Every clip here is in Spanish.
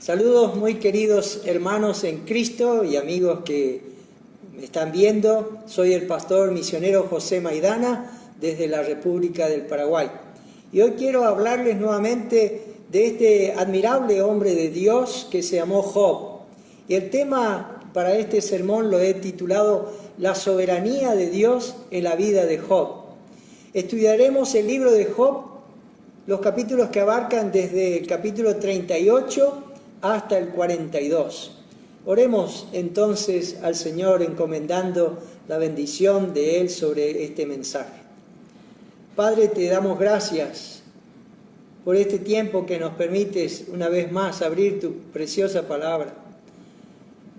Saludos muy queridos hermanos en Cristo y amigos que me están viendo. Soy el pastor misionero José Maidana desde la República del Paraguay. Y hoy quiero hablarles nuevamente de este admirable hombre de Dios que se llamó Job. Y el tema para este sermón lo he titulado La soberanía de Dios en la vida de Job. Estudiaremos el libro de Job, los capítulos que abarcan desde el capítulo 38 hasta el 42. Oremos entonces al Señor encomendando la bendición de Él sobre este mensaje. Padre, te damos gracias por este tiempo que nos permites una vez más abrir tu preciosa palabra.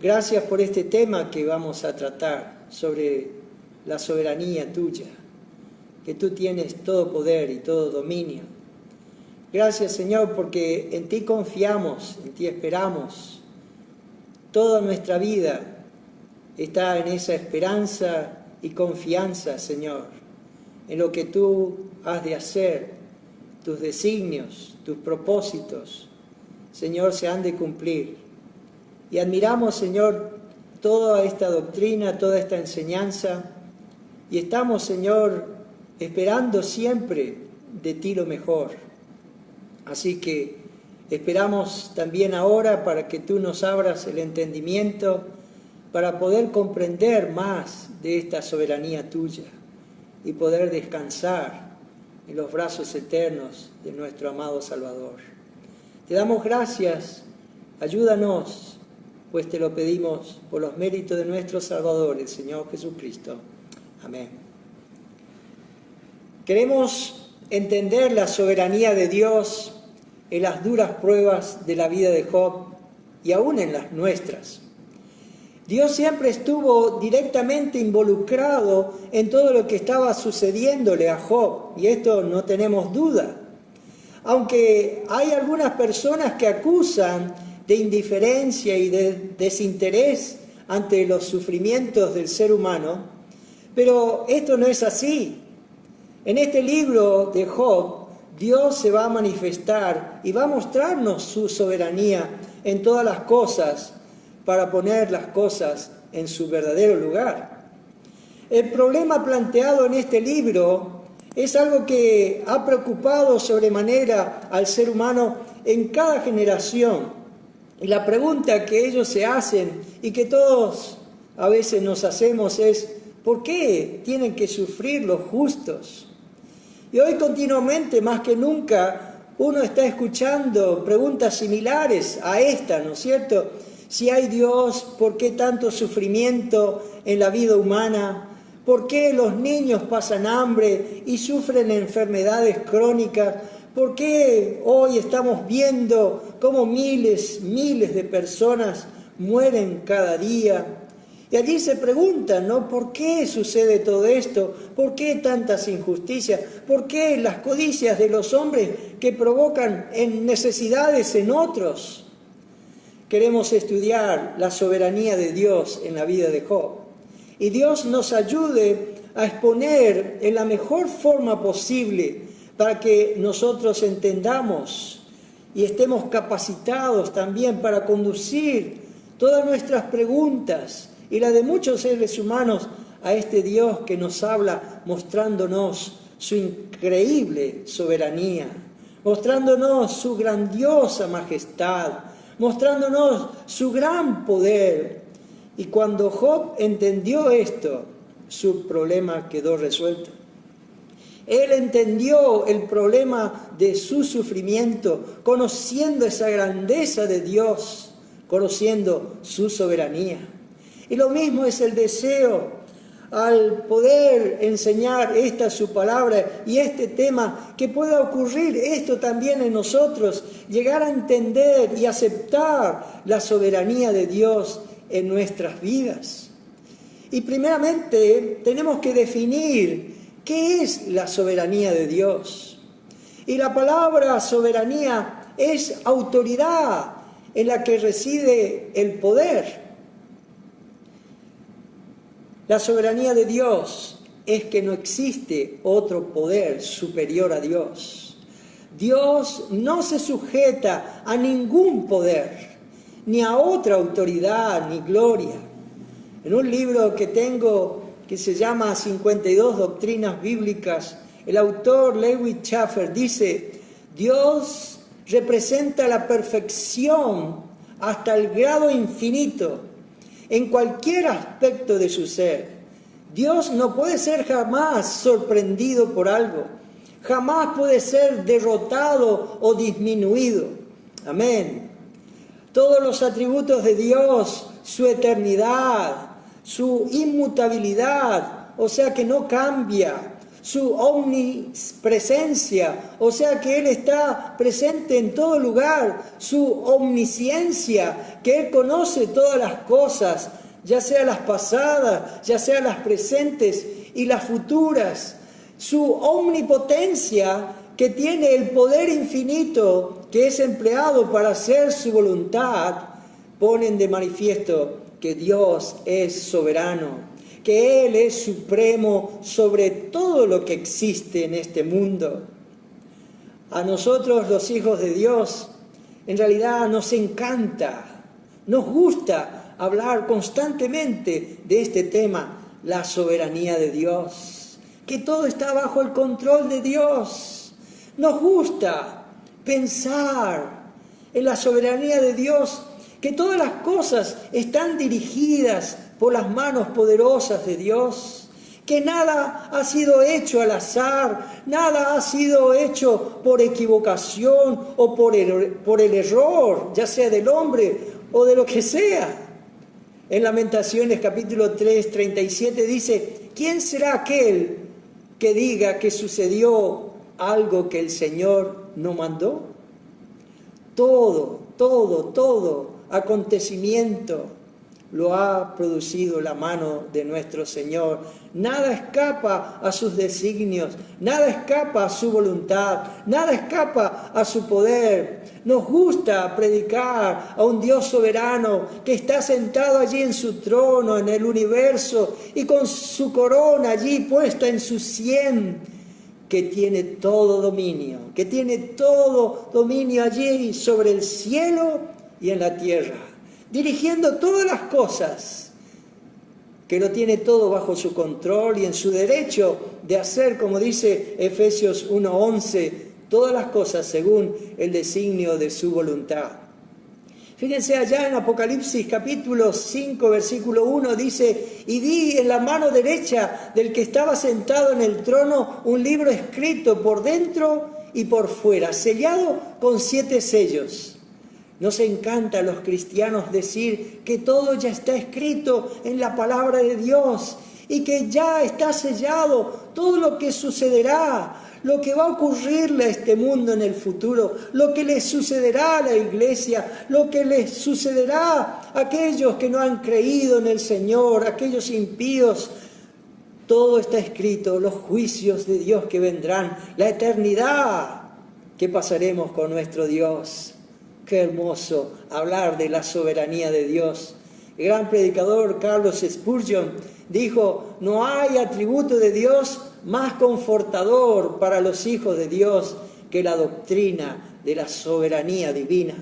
Gracias por este tema que vamos a tratar sobre la soberanía tuya, que tú tienes todo poder y todo dominio. Gracias, Señor, porque en ti confiamos, en ti esperamos. Toda nuestra vida está en esa esperanza y confianza, Señor, en lo que tú has de hacer. Tus designios, tus propósitos, Señor, se han de cumplir. Y admiramos, Señor, toda esta doctrina, toda esta enseñanza, y estamos, Señor, esperando siempre de ti lo mejor. Así que esperamos también ahora para que tú nos abras el entendimiento para poder comprender más de esta soberanía tuya y poder descansar en los brazos eternos de nuestro amado Salvador. Te damos gracias, ayúdanos, pues te lo pedimos por los méritos de nuestro Salvador, el Señor Jesucristo. Amén. Queremos entender la soberanía de Dios en las duras pruebas de la vida de Job y aún en las nuestras. Dios siempre estuvo directamente involucrado en todo lo que estaba sucediéndole a Job, y esto no tenemos duda. Aunque hay algunas personas que acusan de indiferencia y de desinterés ante los sufrimientos del ser humano, pero esto no es así. En este libro de Job, Dios se va a manifestar y va a mostrarnos su soberanía en todas las cosas para poner las cosas en su verdadero lugar. El problema planteado en este libro es algo que ha preocupado sobremanera al ser humano en cada generación. Y la pregunta que ellos se hacen y que todos a veces nos hacemos es: ¿por qué tienen que sufrir los justos? Y hoy continuamente, más que nunca, uno está escuchando preguntas similares a esta, ¿no es cierto? Si hay Dios, ¿por qué tanto sufrimiento en la vida humana? ¿Por qué los niños pasan hambre y sufren enfermedades crónicas? ¿Por qué hoy estamos viendo cómo miles de personas mueren cada día? Y allí se preguntan, ¿no? ¿Por qué sucede todo esto? ¿Por qué tantas injusticias? ¿Por qué las codicias de los hombres que provocan necesidades en otros? Queremos estudiar la soberanía de Dios en la vida de Job. Y Dios nos ayude a exponer en la mejor forma posible para que nosotros entendamos y estemos capacitados también para conducir todas nuestras preguntas y la de muchos seres humanos a este Dios que nos habla mostrándonos su increíble soberanía, mostrándonos su grandiosa majestad, mostrándonos su gran poder. Y cuando Job entendió esto, su problema quedó resuelto. Él entendió el problema de su sufrimiento, conociendo esa grandeza de Dios, conociendo su soberanía. Y lo mismo es el deseo al poder enseñar esta su palabra y este tema, que pueda ocurrir esto también en nosotros, llegar a entender y aceptar la soberanía de Dios en nuestras vidas. Y primeramente tenemos que definir qué es la soberanía de Dios. Y la palabra soberanía es autoridad en la que reside el poder. La soberanía de Dios es que no existe otro poder superior a Dios. Dios no se sujeta a ningún poder. ni a otra autoridad ni gloria. En un libro que tengo que se llama 52 Doctrinas Bíblicas, el autor Lewis Schaffer dice: Dios representa la perfección hasta el grado infinito en cualquier aspecto de su ser. Dios no puede ser jamás sorprendido por algo, jamás puede ser derrotado o disminuido. Amén. Todos los atributos de Dios, su eternidad, su inmutabilidad, o sea que no cambia, su omnipresencia, o sea que Él está presente en todo lugar, su omnisciencia, que Él conoce todas las cosas, ya sea las pasadas, ya sea las presentes y las futuras, su omnipotencia, que tiene el poder infinito que es empleado para hacer su voluntad, ponen de manifiesto que Dios es soberano, que Él es supremo sobre todo lo que existe en este mundo. A nosotros, los hijos de Dios, en realidad nos encanta, nos gusta hablar constantemente de este tema, la soberanía de Dios, que todo está bajo el control de Dios. Nos gusta pensar en la soberanía de Dios, que todas las cosas están dirigidas por las manos poderosas de Dios, que nada ha sido hecho al azar, nada ha sido hecho por equivocación o por el error, ya sea del hombre o de lo que sea. En Lamentaciones capítulo 3, 37 dice: ¿quién será aquel que diga que sucedió algo que el Señor no mandó? Todo acontecimiento lo ha producido la mano de nuestro Señor. Nada escapa a sus designios, nada escapa a su voluntad, nada escapa a su poder. Nos gusta predicar a un Dios soberano que está sentado allí en su trono, en el universo, y con su corona allí puesta en su sien, que tiene todo dominio, allí sobre el cielo y en la tierra, dirigiendo todas las cosas, que lo tiene todo bajo su control y en su derecho de hacer, como dice Efesios 1:11, todas las cosas según el designio de su voluntad. Fíjense allá en Apocalipsis capítulo 5, versículo 1, dice: y vi en la mano derecha del que estaba sentado en el trono un libro escrito por dentro y por fuera, sellado con 7 sellos. Nos encanta a los cristianos decir que todo ya está escrito en la palabra de Dios y que ya está sellado todo lo que sucederá, lo que va a ocurrirle a este mundo en el futuro, lo que le sucederá a la iglesia, lo que les sucederá a aquellos que no han creído en el Señor, aquellos impíos. Todo está escrito, los juicios de Dios que vendrán, la eternidad que pasaremos con nuestro Dios. Qué hermoso hablar de la soberanía de Dios. El gran predicador Carlos Spurgeon dijo: no hay atributo de Dios más confortador para los hijos de Dios que la doctrina de la soberanía divina.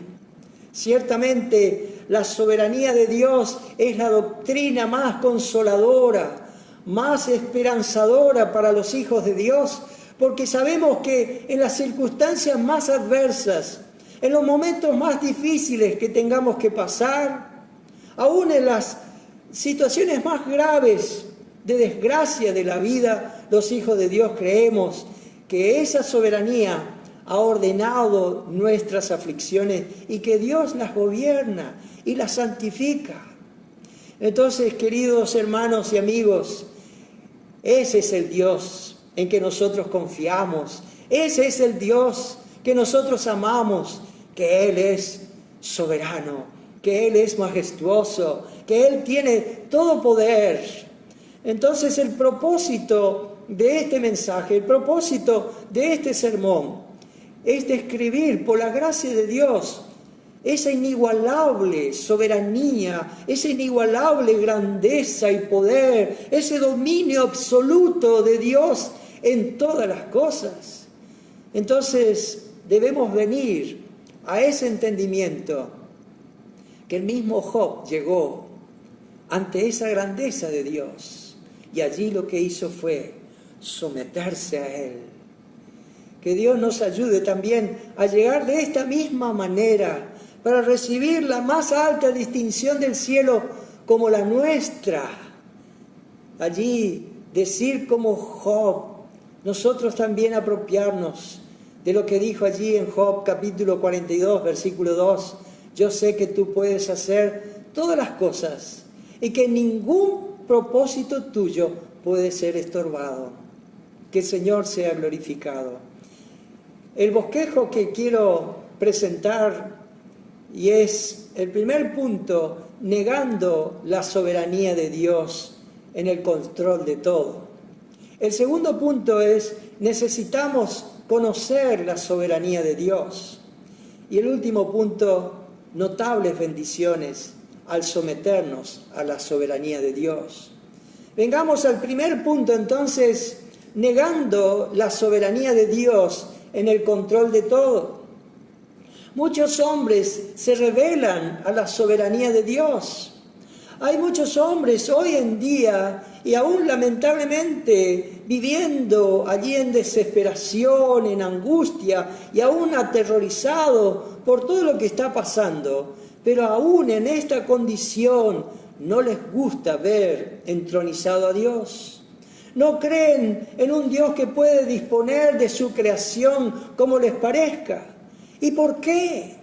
Ciertamente, la soberanía de Dios es la doctrina más consoladora, más esperanzadora para los hijos de Dios, porque sabemos que en las circunstancias más adversas, en los momentos más difíciles que tengamos que pasar, aún en las situaciones más graves de desgracia de la vida, los hijos de Dios creemos que esa soberanía ha ordenado nuestras aflicciones y que Dios las gobierna y las santifica. Entonces, queridos hermanos y amigos, ese es el Dios en que nosotros confiamos, ese es el Dios que nosotros amamos, que Él es soberano, que Él es majestuoso, que Él tiene todo poder. Entonces el propósito de este mensaje, el propósito de este sermón, es describir por la gracia de Dios esa inigualable soberanía, esa inigualable grandeza y poder, ese dominio absoluto de Dios en todas las cosas. Entonces debemos venir a ese entendimiento que el mismo Job llegó ante esa grandeza de Dios y allí lo que hizo fue someterse a Él. Que Dios nos ayude también a llegar de esta misma manera para recibir la más alta distinción del cielo como la nuestra. Allí decir como Job, nosotros también apropiarnos de lo que dijo allí en Job capítulo 42, versículo 2. Yo sé que tú puedes hacer todas las cosas y que ningún propósito tuyo puede ser estorbado. Que el Señor sea glorificado. El bosquejo que quiero presentar y es el primer punto, negando la soberanía de Dios en el control de todo. El segundo punto es, necesitamos conocer la soberanía de Dios. Y el último punto, notables bendiciones al someternos a la soberanía de Dios. Vengamos al primer punto entonces, negando la soberanía de Dios en el control de todo. Muchos hombres se rebelan a la soberanía de Dios. Hay muchos hombres hoy en día y aún lamentablemente viviendo allí en desesperación, en angustia y aún aterrorizado por todo lo que está pasando. Pero aún en esta condición no les gusta ver entronizado a Dios. No creen en un Dios que puede disponer de su creación como les parezca. ¿Y por qué?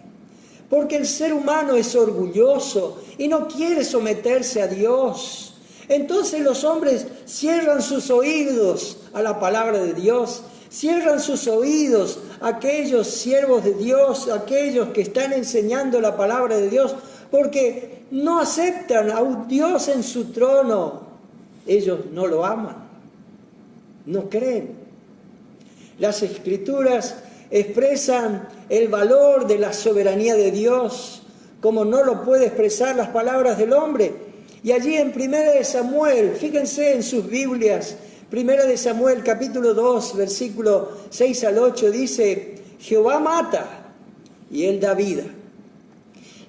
Porque el ser humano es orgulloso y no quiere someterse a Dios. Entonces los hombres cierran sus oídos a la palabra de Dios, cierran sus oídos a aquellos siervos de Dios, aquellos que están enseñando la palabra de Dios, porque no aceptan a un Dios en su trono. Ellos no lo aman. No creen. Las Escrituras expresan el valor de la soberanía de Dios, como no lo puede expresar las palabras del hombre. Y allí en 1 de Samuel, fíjense en sus Biblias, 1 de Samuel capítulo 2, versículo 6 al 8, dice, Jehová mata y Él da vida.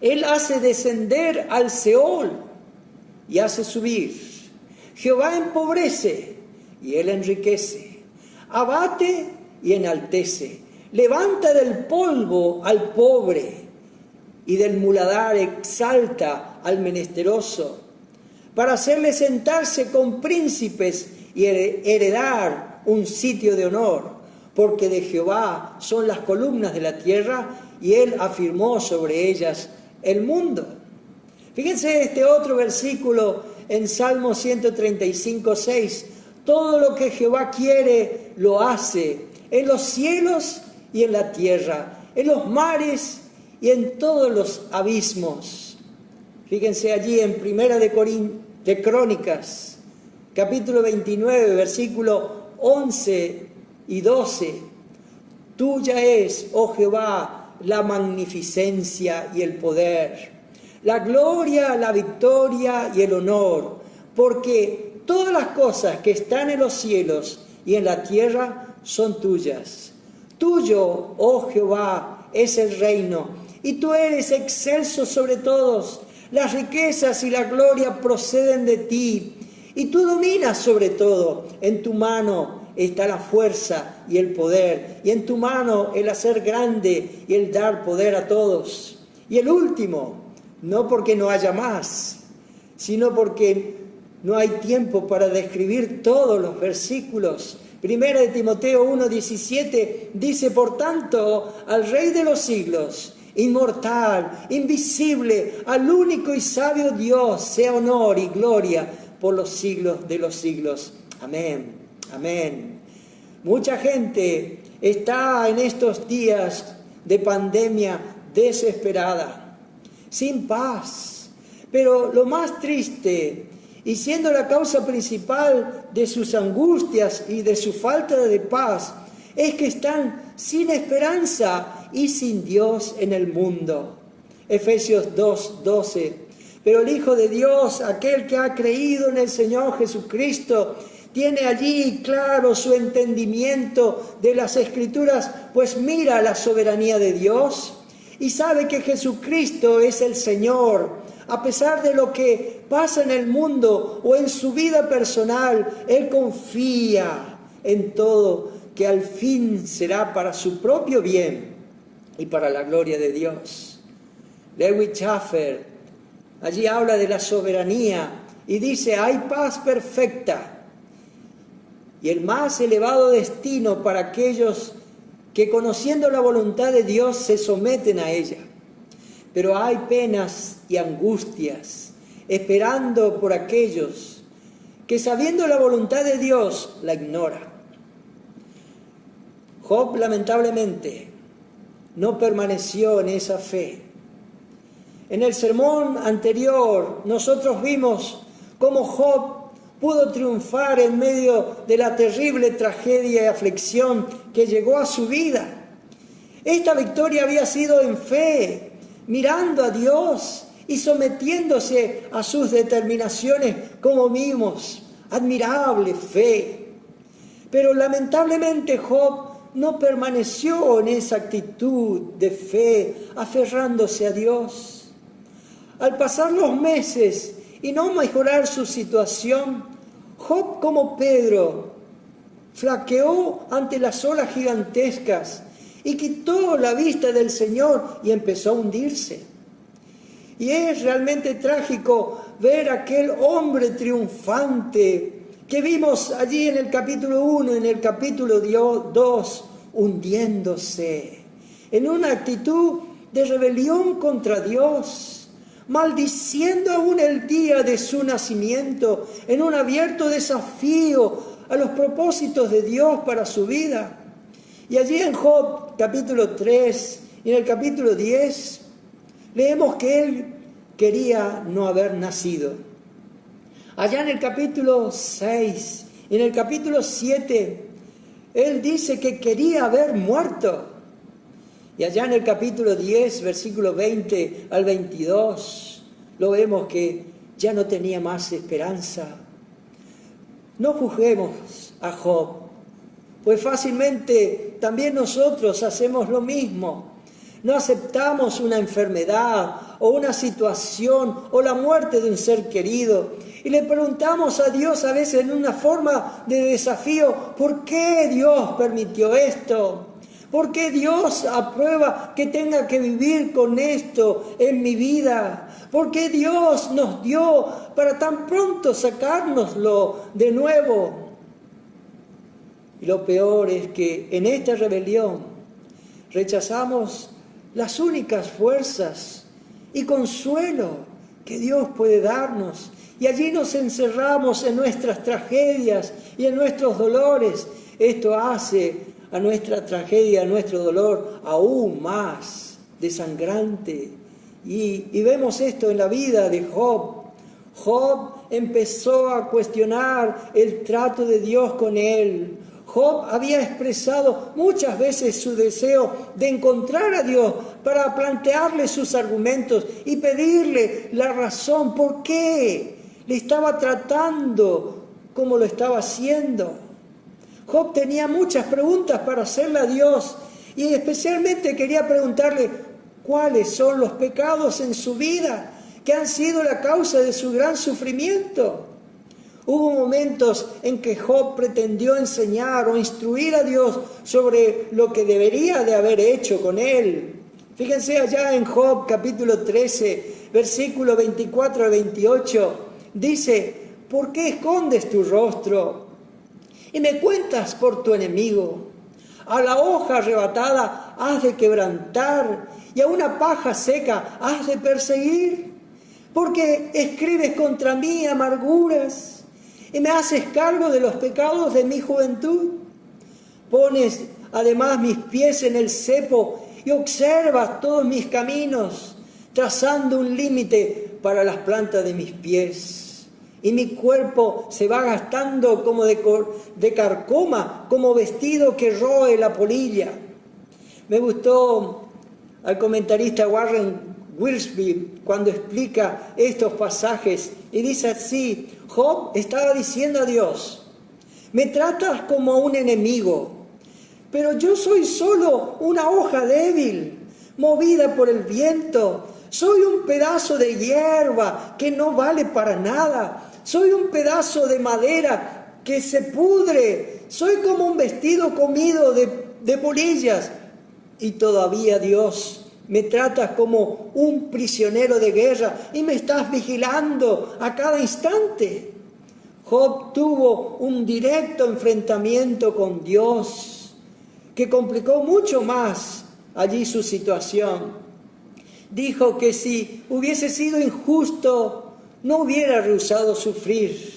Él hace descender al Seol y hace subir. Jehová empobrece y Él enriquece, abate y enaltece, levanta del polvo al pobre y del muladar exalta al menesteroso, para hacerle sentarse con príncipes y heredar un sitio de honor, porque de Jehová son las columnas de la tierra y Él afirmó sobre ellas el mundo. Fíjense este otro versículo en Salmo 135, 6. Todo lo que Jehová quiere lo hace, en los cielos y en la tierra, en los mares y en todos los abismos. Fíjense allí en 1 de Crónicas, capítulo 29, versículo 11 y 12. Tuya es, oh Jehová, la magnificencia y el poder, la gloria, la victoria y el honor, porque todas las cosas que están en los cielos y en la tierra son tuyas. Tuyo, oh Jehová, es el reino, y tú eres excelso sobre todos. Las riquezas y la gloria proceden de ti, y tú dominas sobre todo. En tu mano está la fuerza y el poder, y en tu mano el hacer grande y el dar poder a todos. Y el último, no porque no haya más, sino porque no hay tiempo para describir todos los versículos. 1 de Timoteo 1:17 dice, por tanto, al Rey de los siglos, inmortal, invisible, al único y sabio Dios, sea honor y gloria por los siglos de los siglos. Amén, amén. Mucha gente está en estos días de pandemia desesperada, sin paz. Pero lo más triste, y siendo la causa principal de sus angustias y de su falta de paz, es que están sin esperanza y sin Dios en el mundo. Efesios 2:12. Pero el Hijo de Dios, aquel que ha creído en el Señor Jesucristo, tiene allí claro su entendimiento de las Escrituras, pues mira la soberanía de Dios y sabe que Jesucristo es el Señor, a pesar de lo que pasa en el mundo o en su vida personal, él confía en todo, que al fin será para su propio bien y para la gloria de Dios. Lewis Schaffer allí habla de la soberanía y dice: hay paz perfecta y el más elevado destino para aquellos que, conociendo la voluntad de Dios, se someten a ella. Pero hay penas y angustias esperando por aquellos que, sabiendo la voluntad de Dios, la ignoran. Job, lamentablemente, no permaneció en esa fe. En el sermón anterior nosotros vimos cómo Job pudo triunfar en medio de la terrible tragedia y aflicción que llegó a su vida. Esta victoria había sido en fe, mirando a Dios y sometiéndose a sus determinaciones, como vimos. Admirable fe. Pero lamentablemente Job no permaneció en esa actitud de fe, aferrándose a Dios. Al pasar los meses y no mejorar su situación, Job, como Pedro, flaqueó ante las olas gigantescas y quitó la vista del Señor y empezó a hundirse. Y es realmente trágico ver a aquel hombre triunfante que vimos allí en el capítulo 1, en el capítulo 2, hundiéndose en una actitud de rebelión contra Dios, maldiciendo aún el día de su nacimiento, en un abierto desafío a los propósitos de Dios para su vida. Y allí en Job capítulo 3 y en el capítulo 10 leemos que él quería no haber nacido. Allá en el capítulo 6 y en el capítulo 7, él dice que quería haber muerto. Y allá en el capítulo 10, versículo 20 al 22, lo vemos que ya no tenía más esperanza. No juzguemos a Job, pues fácilmente también nosotros hacemos lo mismo. No aceptamos una enfermedad o una situación o la muerte de un ser querido y le preguntamos a Dios a veces en una forma de desafío: ¿por qué Dios permitió esto? ¿Por qué Dios aprueba que tenga que vivir con esto en mi vida? ¿Por qué Dios nos dio para tan pronto sacárnoslo de nuevo? Y lo peor es que en esta rebelión rechazamos las únicas fuerzas y consuelo que Dios puede darnos. Y allí nos encerramos en nuestras tragedias y en nuestros dolores. Esto hace a nuestra tragedia, a nuestro dolor, aún más desangrante. Y vemos esto en la vida de Job. Job empezó a cuestionar el trato de Dios con él. Job había expresado muchas veces su deseo de encontrar a Dios para plantearle sus argumentos y pedirle la razón por qué le estaba tratando como lo estaba haciendo. Job tenía muchas preguntas para hacerle a Dios y especialmente quería preguntarle cuáles son los pecados en su vida que han sido la causa de su gran sufrimiento. Hubo momentos en que Job pretendió enseñar o instruir a Dios sobre lo que debería de haber hecho con él. Fíjense allá en Job capítulo 13, versículo 24 al 28, dice: ¿por qué escondes tu rostro y me cuentas por tu enemigo? A la hoja arrebatada has de quebrantar y a una paja seca has de perseguir, porque escribes contra mí amarguras y me haces cargo de los pecados de mi juventud. Pones además mis pies en el cepo y observas todos mis caminos, trazando un límite para las plantas de mis pies. Y mi cuerpo se va gastando como de carcoma, como vestido que roe la polilla. Me gustó al comentarista Warren Wiersbe cuando explica estos pasajes y dice así: Job estaba diciendo a Dios: me tratas como a un enemigo, pero yo soy solo una hoja débil. movida por el viento. Soy un pedazo de hierba que no vale para nada. Soy un pedazo de madera que se pudre. Soy como un vestido comido de polillas. Y todavía, Dios, me tratas como un prisionero de guerra y me estás vigilando a cada instante. Job tuvo un directo enfrentamiento con Dios que complicó mucho más allí su situación. Dijo que si hubiese sido injusto, no hubiera rehusado sufrir.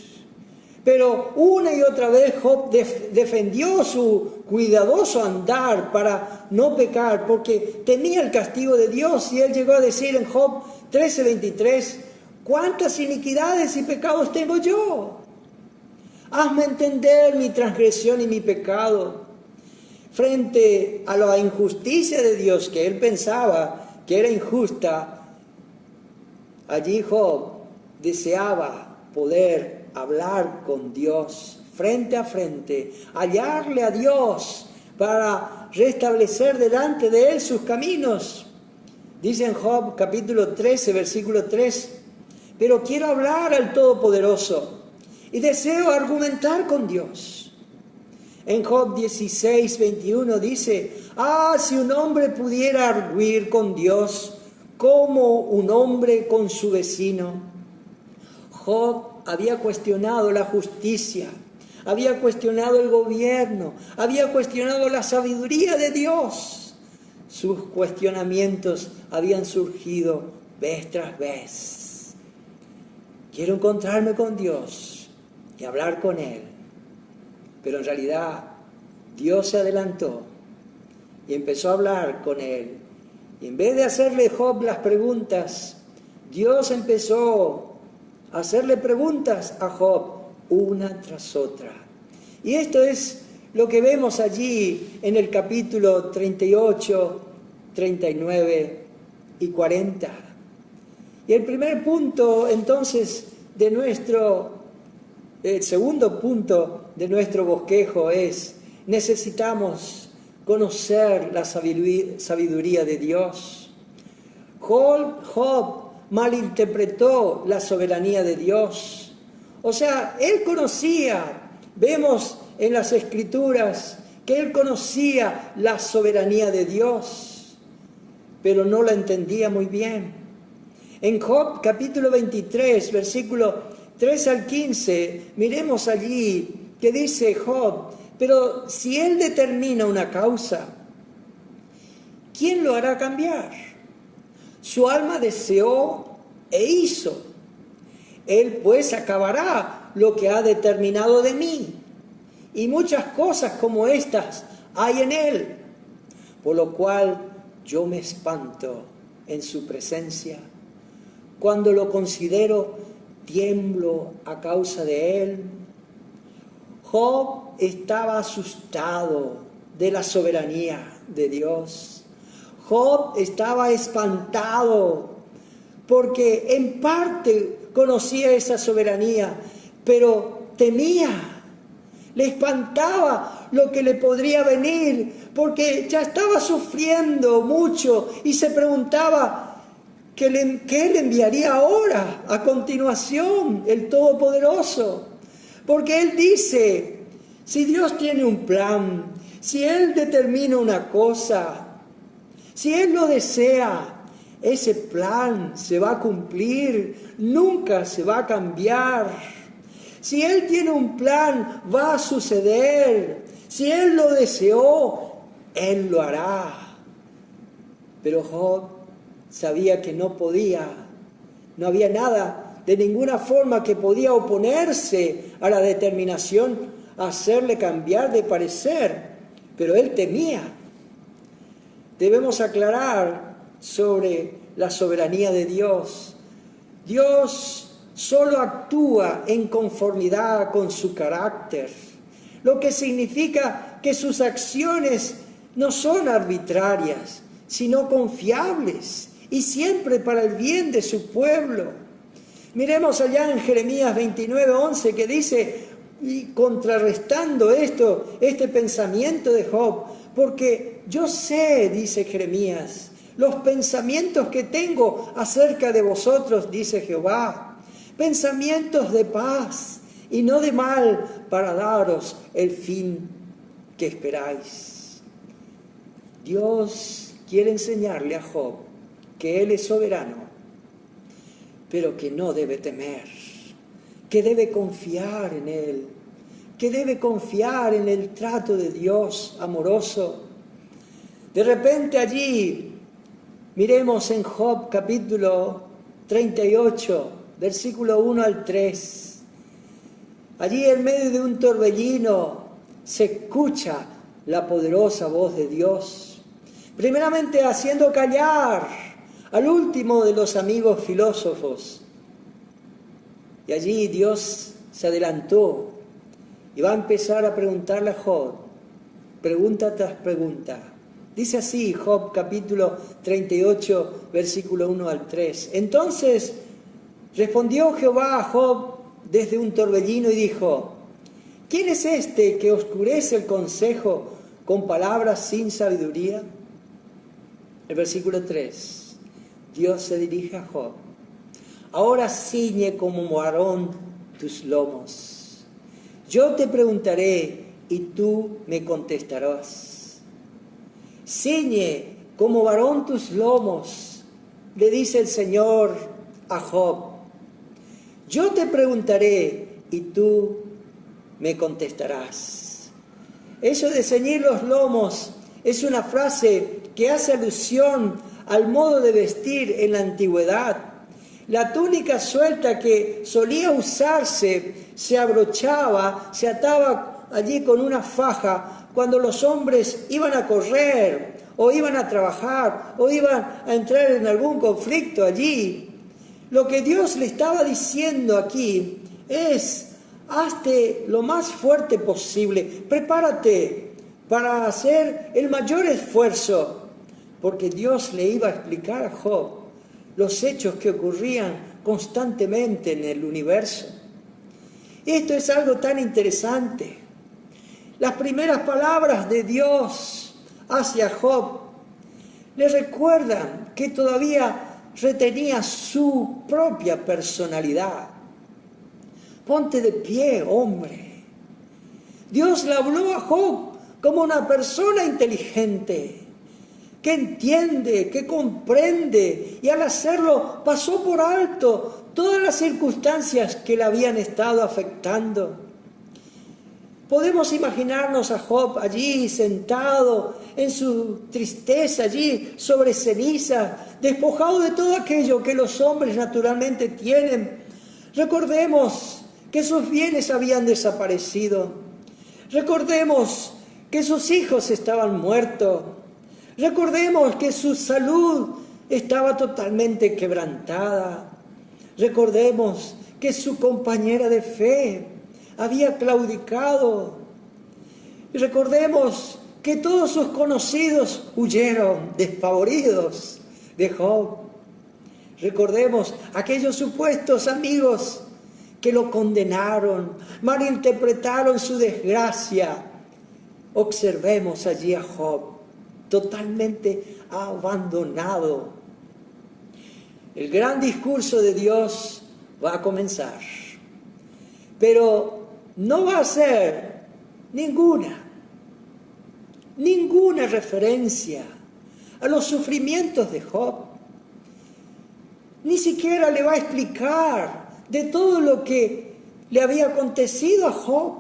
Pero una y otra vez Job defendió su cuidadoso andar para no pecar, porque temía el castigo de Dios. Y él llegó a decir en Job 13:23, ¿cuántas iniquidades y pecados tengo yo? Hazme entender mi transgresión y mi pecado. Frente a la injusticia de Dios, que él pensaba que era injusta, allí Job deseaba poder hablar con Dios frente a frente, hallarle a Dios para restablecer delante de él sus caminos. Dice en Job capítulo 13, versículo 3, pero quiero hablar al Todopoderoso y deseo argumentar con Dios. En Job 16, 21 dice, si un hombre pudiera arguir con Dios como un hombre con su vecino. Job había cuestionado la justicia, había cuestionado el gobierno, había cuestionado la sabiduría de Dios. Sus cuestionamientos habían surgido vez tras vez. Quiero encontrarme con Dios y hablar con Él. Pero en realidad Dios se adelantó y empezó a hablar con él. Y en vez de hacerle Job las preguntas, Dios empezó a hacerle preguntas a Job una tras otra. Y esto es lo que vemos allí en el capítulo 38, 39 y 40. Y el primer punto entonces el segundo punto de nuestro bosquejo es: necesitamos conocer la sabiduría de Dios. Job malinterpretó la soberanía de Dios. O sea, él conocía, vemos en las Escrituras que él conocía la soberanía de Dios, pero no la entendía muy bien. En Job capítulo 23, versículo 3 al 15, miremos allí que dice Job: pero si él determina una causa, ¿quién lo hará cambiar? Su alma deseó e hizo. Él pues acabará lo que ha determinado de mí. Y muchas cosas como estas hay en él, por lo cual yo me espanto en su presencia. Cuando lo considero, tiemblo a causa de él. Job estaba asustado de la soberanía de Dios. Job estaba espantado porque en parte conocía esa soberanía, pero temía, le espantaba lo que le podría venir, porque ya estaba sufriendo mucho y se preguntaba: ¿qué Él enviaría ahora, a continuación, el Todopoderoso? Porque Él dice, si Dios tiene un plan, si Él determina una cosa, si Él lo desea, ese plan se va a cumplir, nunca se va a cambiar. Si Él tiene un plan, va a suceder. Si Él lo deseó, Él lo hará. Pero Job sabía que no había nada, de ninguna forma, que podía oponerse a la determinación, a hacerle cambiar de parecer, pero él temía. Debemos aclarar sobre la soberanía de Dios. Dios solo actúa en conformidad con su carácter, lo que significa que sus acciones no son arbitrarias, sino confiables y siempre para el bien de su pueblo. Miremos allá en Jeremías 29:11 que dice, y contrarrestando este pensamiento de Job: porque yo sé, dice Jeremías, los pensamientos que tengo acerca de vosotros, dice Jehová, pensamientos de paz y no de mal, para daros el fin que esperáis. Dios quiere enseñarle a Job que Él es soberano, pero que no debe temer, que debe confiar en Él, que debe confiar en el trato de Dios amoroso. De repente allí, miremos en Job capítulo 38, versículo 1 al 3. Allí en medio de un torbellino se escucha la poderosa voz de Dios, primeramente haciendo callar al último de los amigos filósofos. Y allí Dios se adelantó y va a empezar a preguntarle a Job, pregunta tras pregunta. Dice así Job capítulo 38, versículo 1 al 3. Entonces respondió Jehová a Job desde un torbellino y dijo: ¿quién es este que oscurece el consejo con palabras sin sabiduría? El versículo 3. Dios se dirige a Job: ahora ciñe como varón tus lomos. Yo te preguntaré y tú me contestarás. Ciñe como varón tus lomos, le dice el Señor a Job. Yo te preguntaré y tú me contestarás. Eso de ceñir los lomos es una frase que hace alusión al modo de vestir en la antigüedad. La túnica suelta que solía usarse se abrochaba, se ataba allí con una faja cuando los hombres iban a correr o iban a trabajar o iban a entrar en algún conflicto allí. Lo que Dios le estaba diciendo aquí es: hazte lo más fuerte posible, prepárate para hacer el mayor esfuerzo, porque Dios le iba a explicar a Job los hechos que ocurrían constantemente en el universo. Esto es algo tan interesante. Las primeras palabras de Dios hacia Job le recuerdan que todavía retenía su propia personalidad. Ponte de pie, hombre. Dios le habló a Job como una persona inteligente, que entiende, que comprende, y al hacerlo pasó por alto todas las circunstancias que le habían estado afectando. Podemos imaginarnos a Job allí sentado en su tristeza, allí sobre ceniza, despojado de todo aquello que los hombres naturalmente tienen. Recordemos que sus bienes habían desaparecido. Recordemos que sus hijos estaban muertos. Recordemos que su salud estaba totalmente quebrantada. Recordemos que su compañera de fe había claudicado. Y recordemos que todos sus conocidos huyeron despavoridos de Job. Recordemos aquellos supuestos amigos que lo condenaron, malinterpretaron su desgracia. Observemos allí a Job totalmente abandonado. El gran discurso de Dios va a comenzar, pero no va a ser ninguna referencia a los sufrimientos de Job. Ni siquiera le va a explicar de todo lo que le había acontecido a Job.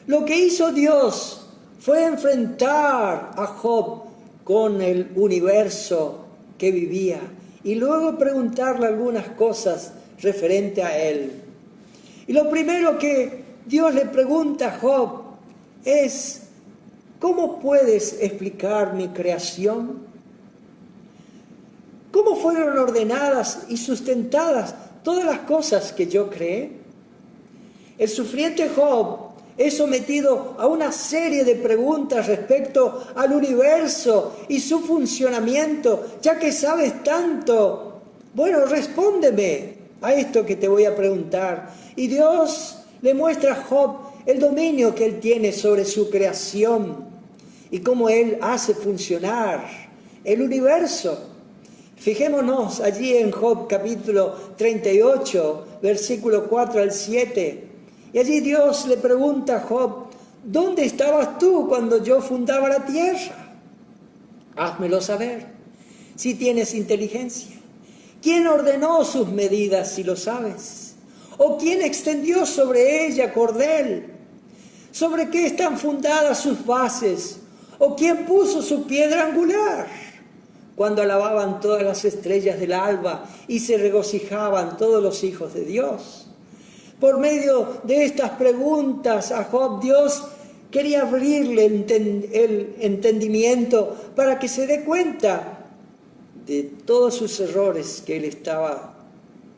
Lo que hizo Dios fue enfrentar a Job con el universo que vivía y luego preguntarle algunas cosas referente a él. Y lo primero que Dios le pregunta a Job es: ¿cómo puedes explicar mi creación? ¿Cómo fueron ordenadas y sustentadas todas las cosas que yo creé? El sufriente Job es sometido a una serie de preguntas respecto al universo y su funcionamiento. Ya que sabes tanto, bueno, respóndeme a esto que te voy a preguntar. Y Dios le muestra a Job el dominio que él tiene sobre su creación y cómo él hace funcionar el universo. Fijémonos allí en Job capítulo 38, versículo 4 al 7. Y allí Dios le pregunta a Job, ¿dónde estabas tú cuando yo fundaba la tierra? Házmelo saber, si tienes inteligencia. ¿Quién ordenó sus medidas, si lo sabes? ¿O quién extendió sobre ella cordel? ¿Sobre qué están fundadas sus bases? ¿O quién puso su piedra angular? Cuando alababan todas las estrellas del alba y se regocijaban todos los hijos de Dios. Por medio de estas preguntas a Job, Dios quería abrirle el entendimiento para que se dé cuenta de todos sus errores que él estaba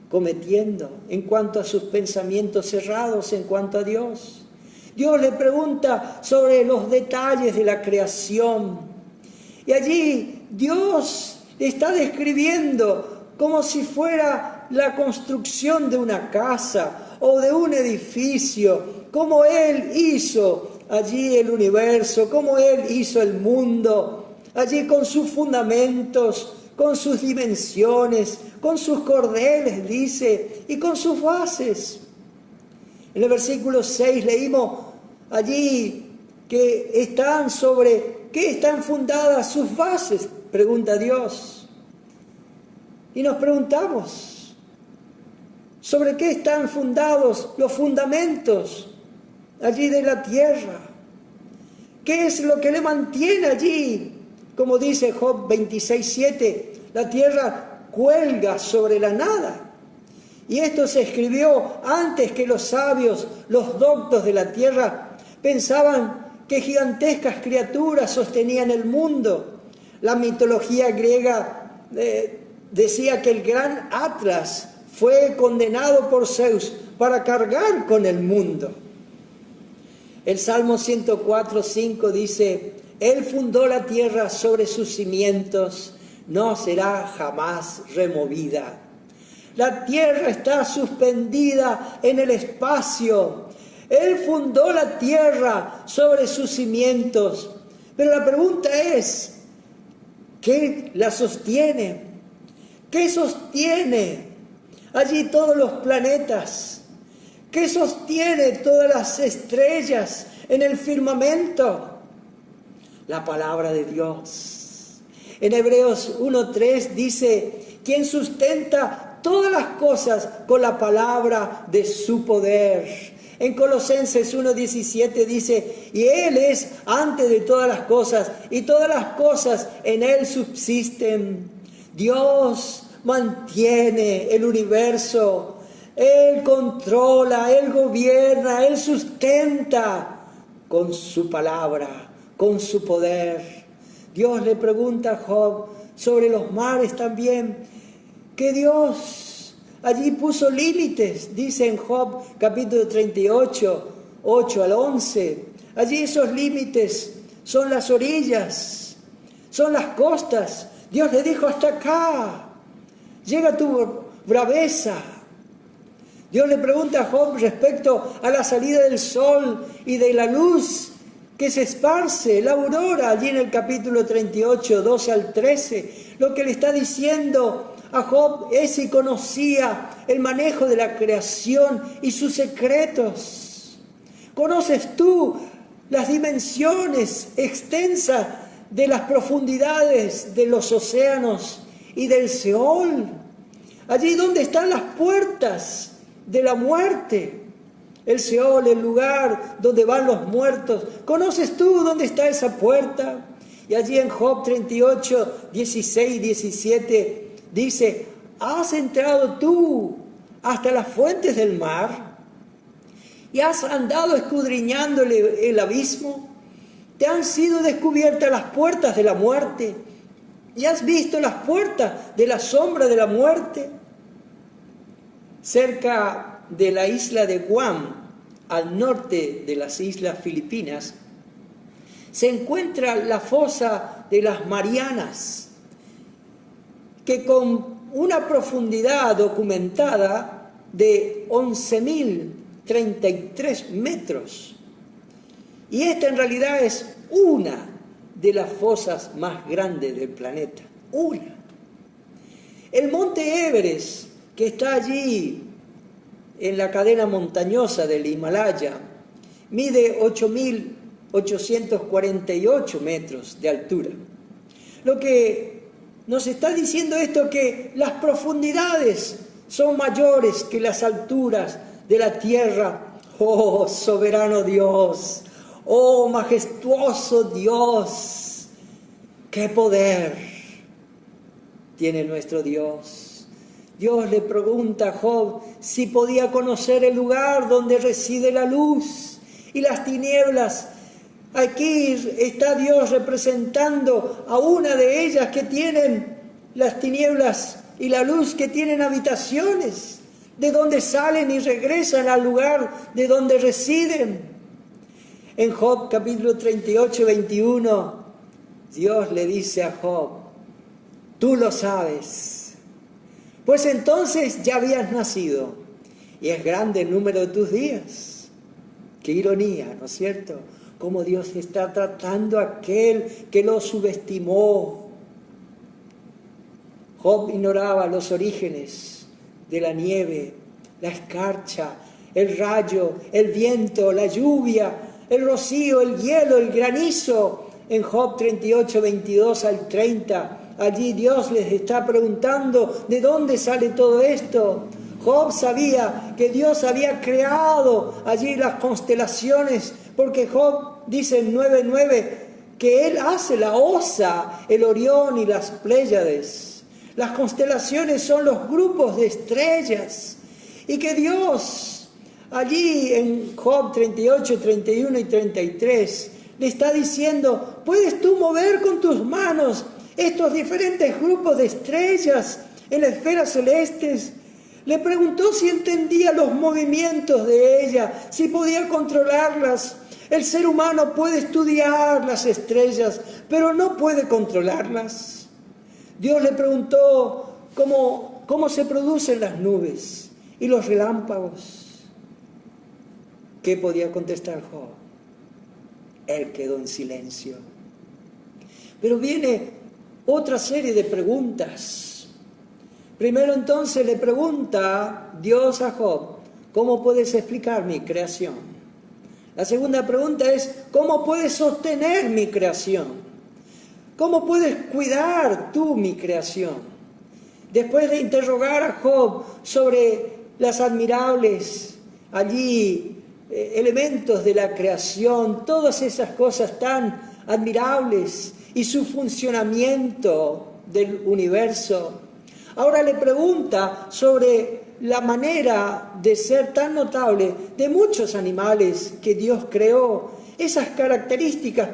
cometiendo en cuanto a sus pensamientos cerrados en cuanto a Dios. Dios le pregunta sobre los detalles de la creación. Y allí Dios está describiendo como si fuera la construcción de una casa o de un edificio, cómo Él hizo allí el universo, cómo Él hizo el mundo, allí con sus fundamentos, con sus dimensiones, con sus cordeles, dice, y con sus bases. En el versículo 6 leímos allí que ¿qué están fundadas sus bases? Pregunta Dios. Y nos preguntamos, ¿sobre qué están fundados los fundamentos allí de la tierra? ¿Qué es lo que le mantiene allí? Como dice Job 26:7, la tierra cuelga sobre la nada. Y esto se escribió antes que los sabios, los doctos de la tierra, pensaban que gigantescas criaturas sostenían el mundo. La mitología griega decía que el gran Atlas fue condenado por Zeus para cargar con el mundo. El Salmo 104:5 dice, Él fundó la tierra sobre sus cimientos, no será jamás removida. La tierra está suspendida en el espacio. Él fundó la tierra sobre sus cimientos. Pero la pregunta es, ¿qué la sostiene? ¿Qué sostiene allí todos los planetas? ¿Qué sostiene todas las estrellas en el firmamento? La palabra de Dios. En Hebreos 1:3 dice, quien sustenta todas las cosas con la palabra de su poder. En Colosenses 1:17 dice, y Él es antes de todas las cosas, y todas las cosas en Él subsisten. Dios mantiene el universo, Él controla, Él gobierna, Él sustenta con su palabra, con su poder. Dios le pregunta a Job sobre los mares también, que Dios allí puso límites, dice en Job capítulo 38, 8 al 11. Allí esos límites son las orillas, son las costas. Dios le dijo, hasta acá llega tu braveza. Dios le pregunta a Job respecto a la salida del sol y de la luz que se esparce, la aurora, allí en el capítulo 38, 12 al 13. Lo que le está diciendo a Job es si conocía el manejo de la creación y sus secretos. ¿Conoces tú las dimensiones extensas de las profundidades de los océanos y del Seol? Allí donde están las puertas de la muerte. El Seol, el lugar donde van los muertos. ¿Conoces tú dónde está esa puerta? Y allí en Job 38, 16 y 17 dice, ¿has entrado tú hasta las fuentes del mar? ¿Y has andado escudriñando el abismo? ¿Te han sido descubiertas las puertas de la muerte? ¿Y has visto las puertas de la sombra de la muerte? Cerca de la isla de Guam, al norte de las islas Filipinas, se encuentra la fosa de las Marianas, que con una profundidad documentada de 11.033 metros. Y esta en realidad es una de las fosas más grandes del planeta. Una. El monte Everest, que está allí en la cadena montañosa del Himalaya, mide 8.848 metros de altura. Lo que nos está diciendo esto es que las profundidades son mayores que las alturas de la tierra. Oh, soberano Dios, oh, majestuoso Dios, qué poder tiene nuestro Dios. Dios le pregunta a Job si podía conocer el lugar donde reside la luz y las tinieblas. Aquí está Dios representando a una de ellas que tienen las tinieblas y la luz, que tienen habitaciones, de donde salen y regresan al lugar de donde residen. En Job capítulo 38, 21, Dios le dice a Job: tú lo sabes, pues entonces ya habías nacido y es grande el número de tus días. Qué ironía, ¿no es cierto? Cómo Dios está tratando a aquel que lo subestimó. Job ignoraba los orígenes de la nieve, la escarcha, el rayo, el viento, la lluvia, el rocío, el hielo, el granizo. En Job 38, 22 al 30, allí Dios les está preguntando de dónde sale todo esto. Job sabía que Dios había creado allí las constelaciones, porque Job dice en 9:9 que Él hace la Osa, el Orión y las Pléyades. Las constelaciones son los grupos de estrellas, y que Dios allí en Job 38, 31 y 33 le está diciendo: ¿puedes tú mover con tus manos estos diferentes grupos de estrellas en las esferas celestes? Le preguntó si entendía los movimientos de ella, si podía controlarlas. El ser humano puede estudiar las estrellas, pero no puede controlarlas. Dios le preguntó cómo se producen las nubes y los relámpagos. ¿Qué podía contestar Job? Él quedó en silencio. Pero viene otra serie de preguntas. Primero entonces le pregunta Dios a Job: ¿cómo puedes explicar mi creación? La segunda pregunta es: ¿cómo puedes sostener mi creación? ¿Cómo puedes cuidar tú mi creación? Después de interrogar a Job sobre las admirables allí elementos de la creación, todas esas cosas tan admirables y su funcionamiento del universo, ahora le pregunta sobre la manera de ser tan notable de muchos animales que Dios creó, esas características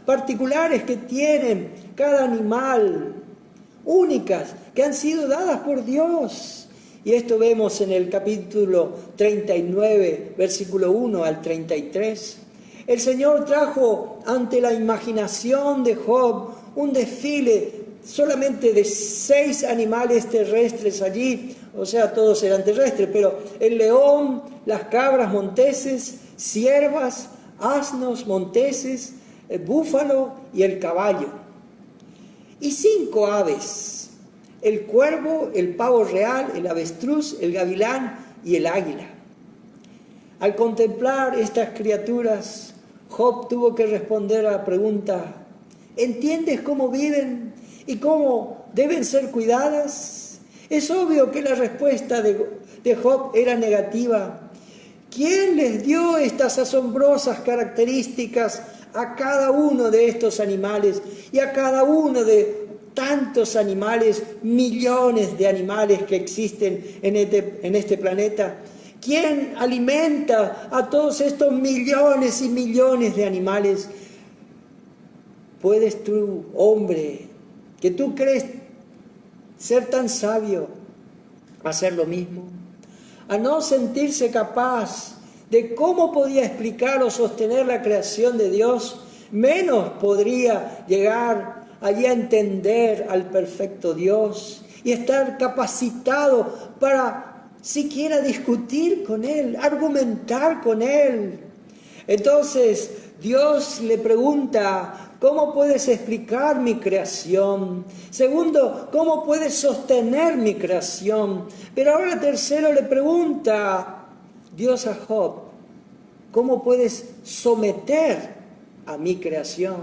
particulares que tienen cada animal, únicas, que han sido dadas por Dios. Y esto vemos en el capítulo 39, versículo 1 al 33. El Señor trajo ante la imaginación de Job un desfile solamente de 6 animales terrestres allí, o sea, todos eran terrestres, pero el león, las cabras monteses, ciervas, asnos monteses, el búfalo y el caballo. Y 5 aves: el cuervo, el pavo real, el avestruz, el gavilán y el águila. Al contemplar estas criaturas, Job tuvo que responder a la pregunta: ¿entiendes cómo viven y cómo deben ser cuidadas? Es obvio que la respuesta de Job era negativa. ¿Quién les dio estas asombrosas características a cada uno de estos animales y a cada uno de tantos animales, millones de animales que existen en este planeta? ¿Quién alimenta a todos estos millones y millones de animales? ¿Puedes tú, hombre, que tú crees ser tan sabio, hacer lo mismo? A no sentirse capaz de cómo podía explicar o sostener la creación de Dios, menos podría llegar allí a entender al perfecto Dios y estar capacitado para siquiera discutir con Él, argumentar con Él. Entonces Dios le pregunta: ¿cómo puedes explicar mi creación? Segundo, ¿cómo puedes sostener mi creación? Pero ahora tercero le pregunta Dios a Job, ¿cómo puedes someter a mi creación?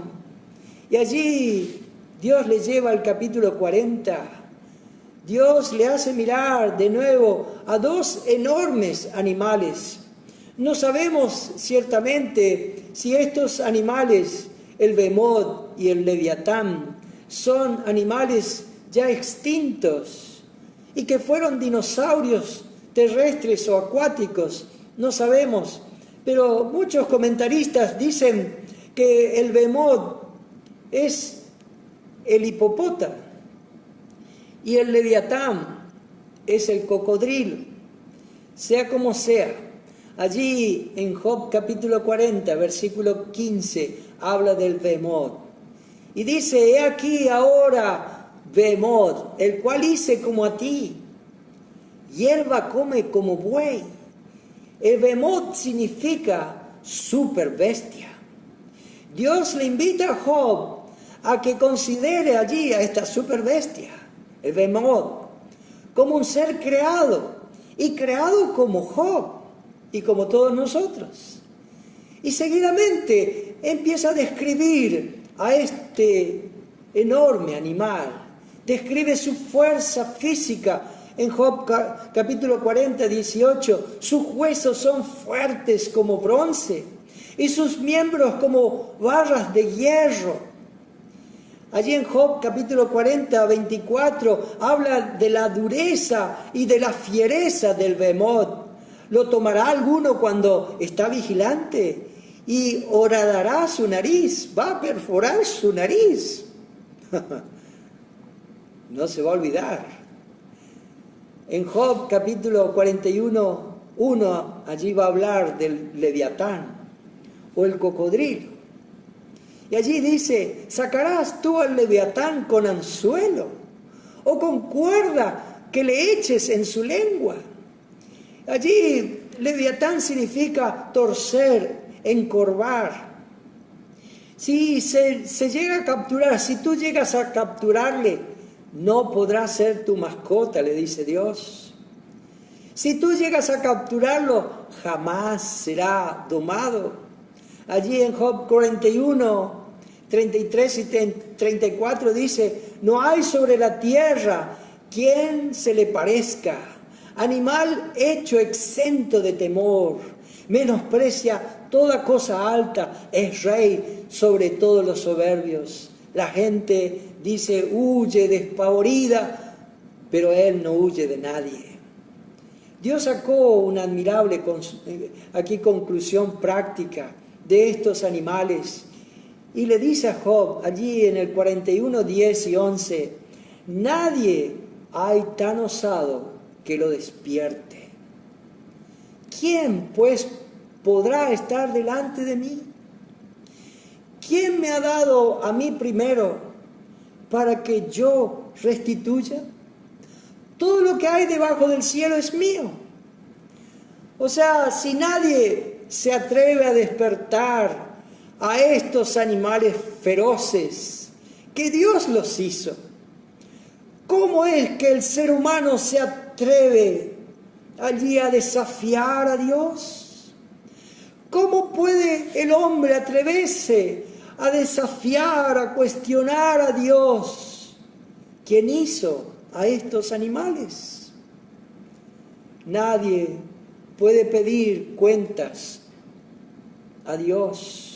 Y allí Dios le lleva al capítulo 40. Dios le hace mirar de nuevo a dos enormes animales. No sabemos ciertamente si estos animales, el Behemoth y el Leviatán, son animales ya extintos y que fueron dinosaurios terrestres o acuáticos. No sabemos, pero muchos comentaristas dicen que el Behemoth es el hipopótamo y el Leviatán es el cocodrilo. Sea como sea, allí en Job capítulo 40, versículo 15, habla del Behemoth. Y dice, he aquí ahora Behemoth, el cual hice como a ti, hierba come como buey. El Behemoth significa super bestia. Dios le invita a Job a que considere allí a esta super bestia, el Behemoth, como un ser creado, y creado como Job, y como todos nosotros. Y seguidamente empieza a describir a este enorme animal, describe su fuerza física. En Job capítulo 40, 18, sus huesos son fuertes como bronce y sus miembros como barras de hierro. Allí en Job capítulo 40, 24, habla de la dureza y de la fiereza del Behemoth. ¿Lo tomará alguno cuando está vigilante? Y horadará su nariz, va a perforar su nariz. No se va a olvidar. En Job capítulo 41, 1, allí va a hablar del Leviatán o el cocodrilo. Y allí dice, ¿sacarás tú al Leviatán con anzuelo o con cuerda que le eches en su lengua? Allí Leviatán significa torcer, encorvar. Si se llega a capturar, si tú llegas a capturarle, no podrá ser tu mascota, le dice Dios. Si tú llegas a capturarlo, jamás será domado. Allí en Job 41, 33 y 34 dice, no hay sobre la tierra quien se le parezca, animal hecho exento de temor, menosprecia toda cosa alta, es rey sobre todos los soberbios. La gente dice, huye despavorida, pero él no huye de nadie. Dios sacó una admirable aquí conclusión práctica de estos animales y le dice a Job, allí en el 41, 10 y 11, nadie hay tan osado que lo despierte. ¿Quién, pues, podrá estar delante de mí? ¿Quién me ha dado a mí primero para que yo restituya? Todo lo que hay debajo del cielo es mío. O sea, si nadie se atreve a despertar a estos animales feroces, que Dios los hizo, ¿cómo es que el ser humano se atreve allí a desafiar a Dios? ¿Cómo puede el hombre atreverse a desafiar, a cuestionar a Dios, quien hizo a estos animales? Nadie puede pedir cuentas a Dios.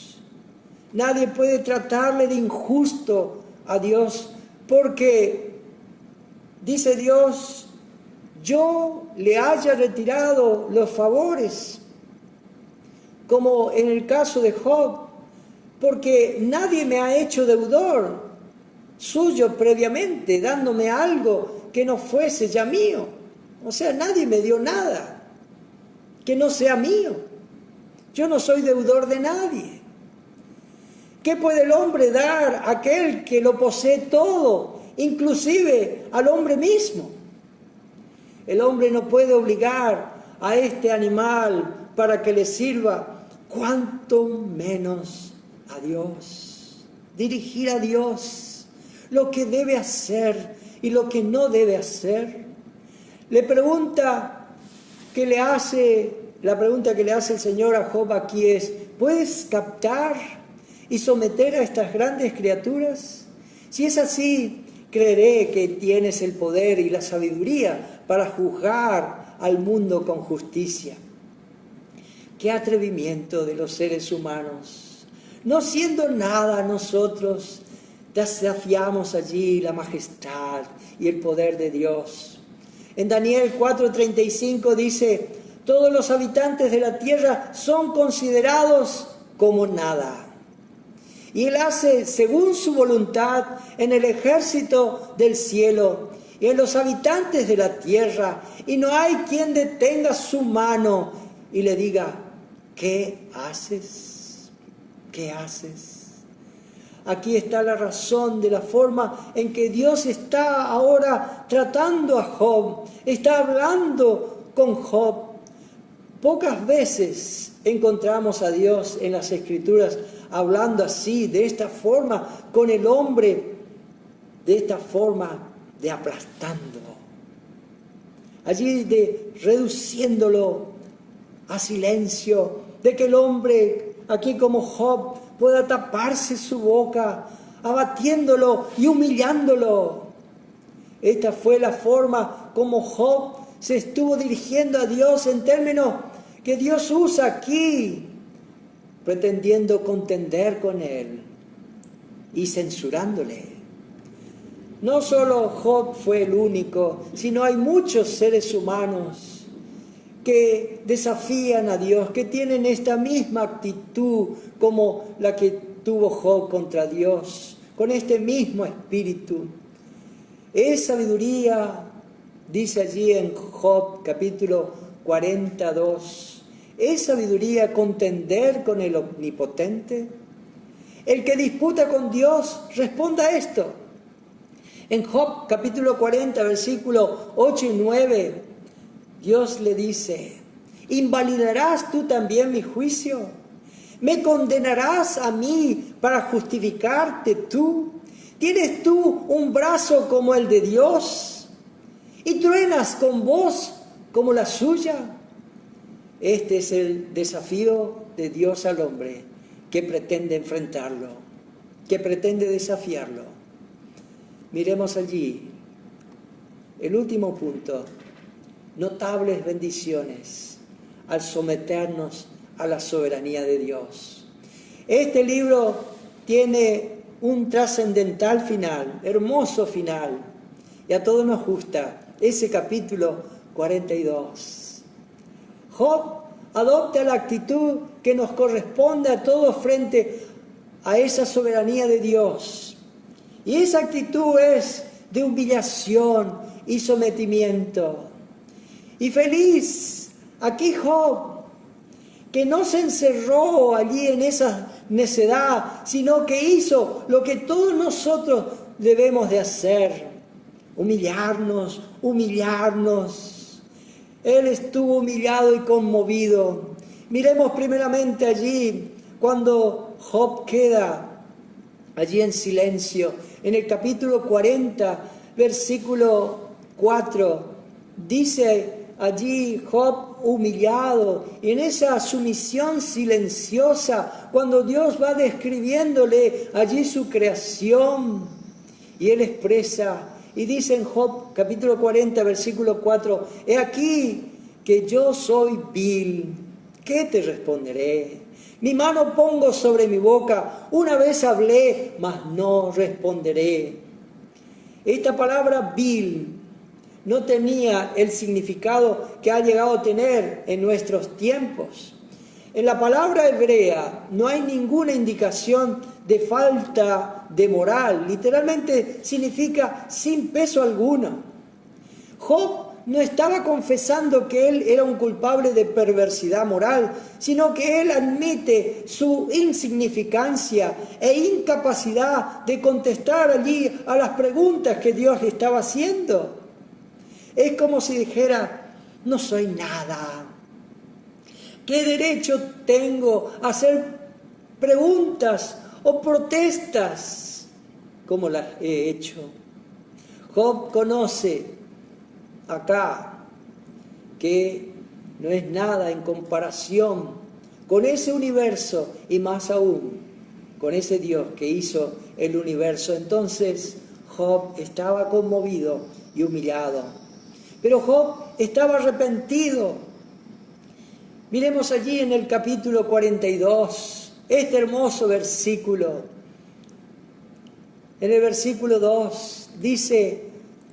Nadie puede tratarle de injusto a Dios, porque dice Dios, yo le haya retirado los favores, como en el caso de Job, porque nadie me ha hecho deudor suyo previamente, dándome algo que no fuese ya mío. O sea, nadie me dio nada que no sea mío. Yo no soy deudor de nadie. ¿Qué puede el hombre dar a aquel que lo posee todo, inclusive al hombre mismo? El hombre no puede obligar a este animal para que le sirva, cuanto menos a Dios. dirigir a Dios lo que debe hacer y lo que no debe hacer. La pregunta que le hace el Señor a Job aquí es: ¿puedes captar y someter a estas grandes criaturas? Si es así, creeré que tienes el poder y la sabiduría para juzgar al mundo con justicia. ¡Qué atrevimiento de los seres humanos! No siendo nada nosotros, desafiamos allí la majestad y el poder de Dios. En Daniel 4:35 dice: todos los habitantes de la tierra son considerados como nada. Y Él hace según su voluntad en el ejército del cielo y en los habitantes de la tierra, y no hay quien detenga su mano y le diga: ¿qué haces? ¿Qué haces? Aquí está la razón de la forma en que Dios está ahora tratando a Job, está hablando con Job. Pocas veces encontramos a Dios en las Escrituras hablando así, de esta forma, con el hombre, de esta forma de aplastándolo. Allí de reduciéndolo a silencio, de que el hombre, aquí como Job, pueda taparse su boca, abatiéndolo y humillándolo. Esta fue la forma como Job se estuvo dirigiendo a Dios en términos que Dios usa aquí, pretendiendo contender con él y censurándole. No solo Job fue el único, sino hay muchos seres humanos que desafían a Dios, que tienen esta misma actitud como la que tuvo Job contra Dios, con este mismo espíritu. Es sabiduría, dice allí en Job capítulo 42, ¿es sabiduría contender con el Omnipotente? El que disputa con Dios, responda a esto. En Job capítulo 40, versículos 8 y 9, Dios le dice: ¿invalidarás tú también mi juicio? ¿Me condenarás a mí para justificarte tú? ¿Tienes tú un brazo como el de Dios? ¿Y truenas con voz como la suya? Este es el desafío de Dios al hombre, que pretende enfrentarlo, que pretende desafiarlo. Miremos allí el último punto: notables bendiciones al someternos a la soberanía de Dios. Este libro tiene un trascendental final, hermoso final, y a todos nos gusta ese capítulo 42. Job adopta la actitud que nos corresponde a todos frente a esa soberanía de Dios. Y esa actitud es de humillación y sometimiento. Y feliz aquí Job, que no se encerró allí en esa necedad, sino que hizo lo que todos nosotros debemos de hacer: humillarnos. Él estuvo humillado y conmovido. Miremos primeramente allí cuando Job queda allí en silencio. En el capítulo 40, versículo 4, dice allí Job humillado, y en esa sumisión silenciosa, cuando Dios va describiéndole allí su creación, y él expresa, y dice en Job capítulo 40, versículo 4, he aquí que yo soy vil, ¿qué te responderé? Mi mano pongo sobre mi boca, una vez hablé, mas no responderé. Esta palabra vil no tenía el significado que ha llegado a tener en nuestros tiempos. En la palabra hebrea no hay ninguna indicación de falta de moral. Literalmente significa sin peso alguno. Job no estaba confesando que él era un culpable de perversidad moral, sino que él admite su insignificancia e incapacidad de contestar allí a las preguntas que Dios le estaba haciendo. Es como si dijera: no soy nada. ¿Qué derecho tengo a hacer preguntas o protestas como las he hecho. Job conoce acá que no es nada en comparación con ese universo y más aún con ese Dios que hizo el universo. Entonces Job estaba conmovido y humillado. Pero Job estaba arrepentido. Miremos allí en el capítulo 42, este hermoso versículo. En el versículo 2 dice: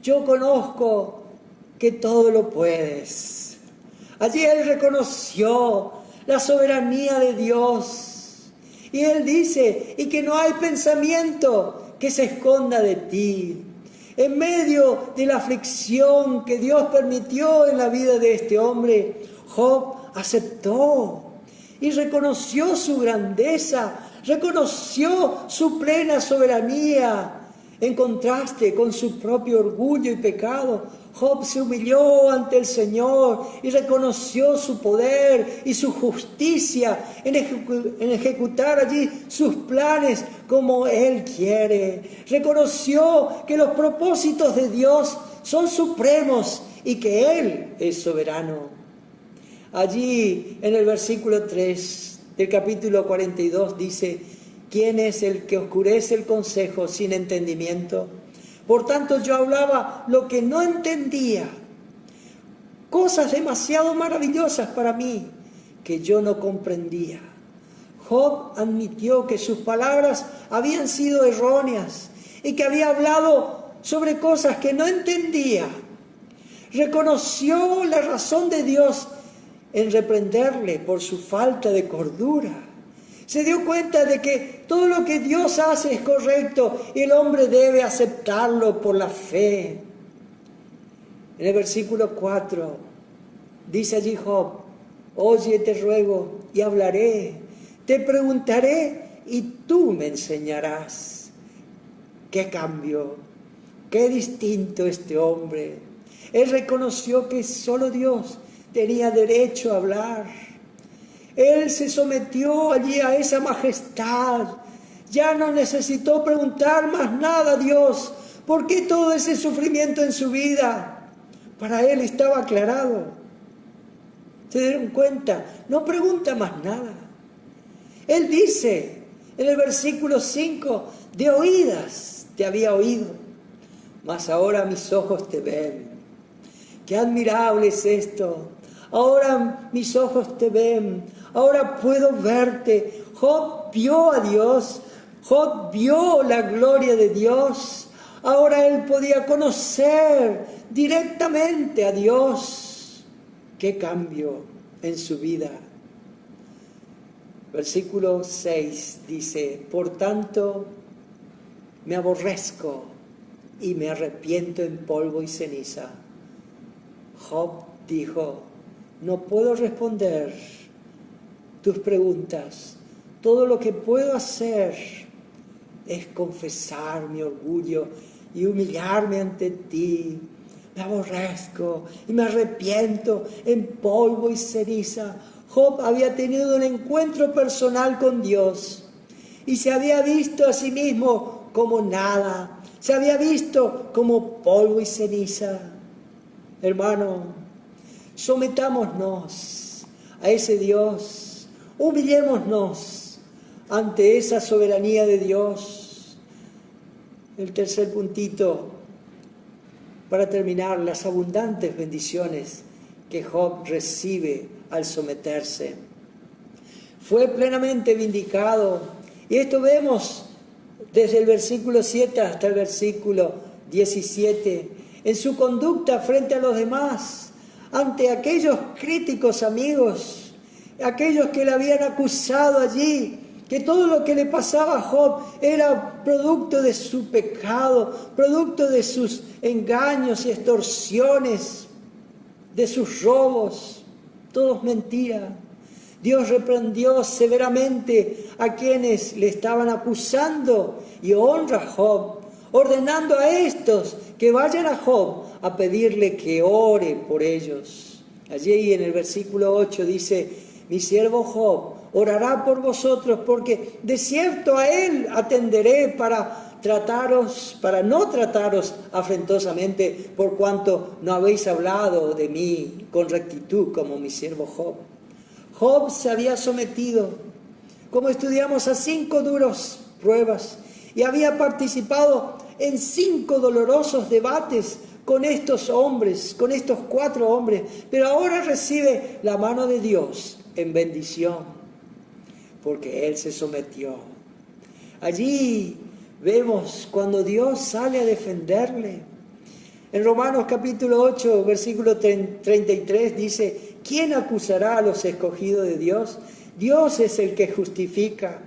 yo conozco que todo lo puedes. Allí él reconoció la soberanía de Dios. Y él dice: y que no hay pensamiento que se esconda de ti. En medio de la aflicción que Dios permitió en la vida de este hombre, Job aceptó y reconoció su grandeza, reconoció su plena soberanía. En contraste con su propio orgullo y pecado, Job se humilló ante el Señor y reconoció su poder y su justicia en ejecutar allí sus planes como Él quiere. Reconoció que los propósitos de Dios son supremos y que Él es soberano. Allí en el versículo 3 del capítulo 42 dice: ¿quién es el que oscurece el consejo sin entendimiento? Por tanto yo hablaba lo que no entendía, cosas demasiado maravillosas para mí que yo no comprendía. Job admitió que sus palabras habían sido erróneas y que había hablado sobre cosas que no entendía. Reconoció la razón de Dios en reprenderle por su falta de cordura. Se dio cuenta de que todo lo que Dios hace es correcto y el hombre debe aceptarlo por la fe. En el versículo 4 dice allí Job: oye, te ruego y hablaré, te preguntaré y tú me enseñarás. ¡Qué cambio! ¡Qué distinto este hombre! Él reconoció que solo Dios tenía derecho a hablar. Él se sometió allí a esa majestad. Ya no necesitó preguntar más nada a Dios. ¿Por qué todo ese sufrimiento en su vida? Para él estaba aclarado. ¿Se dieron cuenta? No pregunta más nada. Él dice en el versículo 5: de oídas te había oído, mas ahora mis ojos te ven. ¡Qué admirable es esto! Ahora mis ojos te ven, ahora puedo verte. Job vio a Dios, Job vio la gloria de Dios. Ahora él podía conocer directamente a Dios. ¡Qué cambio en su vida! Versículo 6 dice: por tanto me aborrezco y me arrepiento en polvo y ceniza. Job dijo: no puedo responder tus preguntas. Todo lo que puedo hacer es confesar mi orgullo y humillarme ante ti. Me aborrezco y me arrepiento en polvo y ceniza. Job había tenido un encuentro personal con Dios y se había visto a sí mismo como nada. Se había visto como polvo y ceniza. Hermano, sometámonos a ese Dios, humillémonos ante esa soberanía de Dios. El tercer puntito, para terminar, las abundantes bendiciones que Job recibe al someterse. Fue plenamente vindicado, y esto vemos desde el versículo 7 hasta el versículo 17, en su conducta frente a los demás, ante aquellos críticos amigos, aquellos que le habían acusado allí, que todo lo que le pasaba a Job era producto de su pecado, producto de sus engaños y extorsiones, de sus robos, todos mentira. Dios reprendió severamente a quienes le estaban acusando y honra a Job, ordenando a estos que vayan a Job a pedirle que ore por ellos. Allí en el versículo 8 dice: mi siervo Job orará por vosotros, porque de cierto a Él atenderé para no trataros afrentosamente, por cuanto no habéis hablado de mí con rectitud como mi siervo Job. Job se había sometido, como estudiamos, a 5 duras pruebas y había participado en 5 dolorosos debates con estos hombres, con estos 4 hombres, pero ahora recibe la mano de Dios en bendición, porque él se sometió. Allí vemos cuando Dios sale a defenderle. En Romanos capítulo 8, versículo 33 dice: ¿quién acusará a los escogidos de Dios? Dios es el que justifica.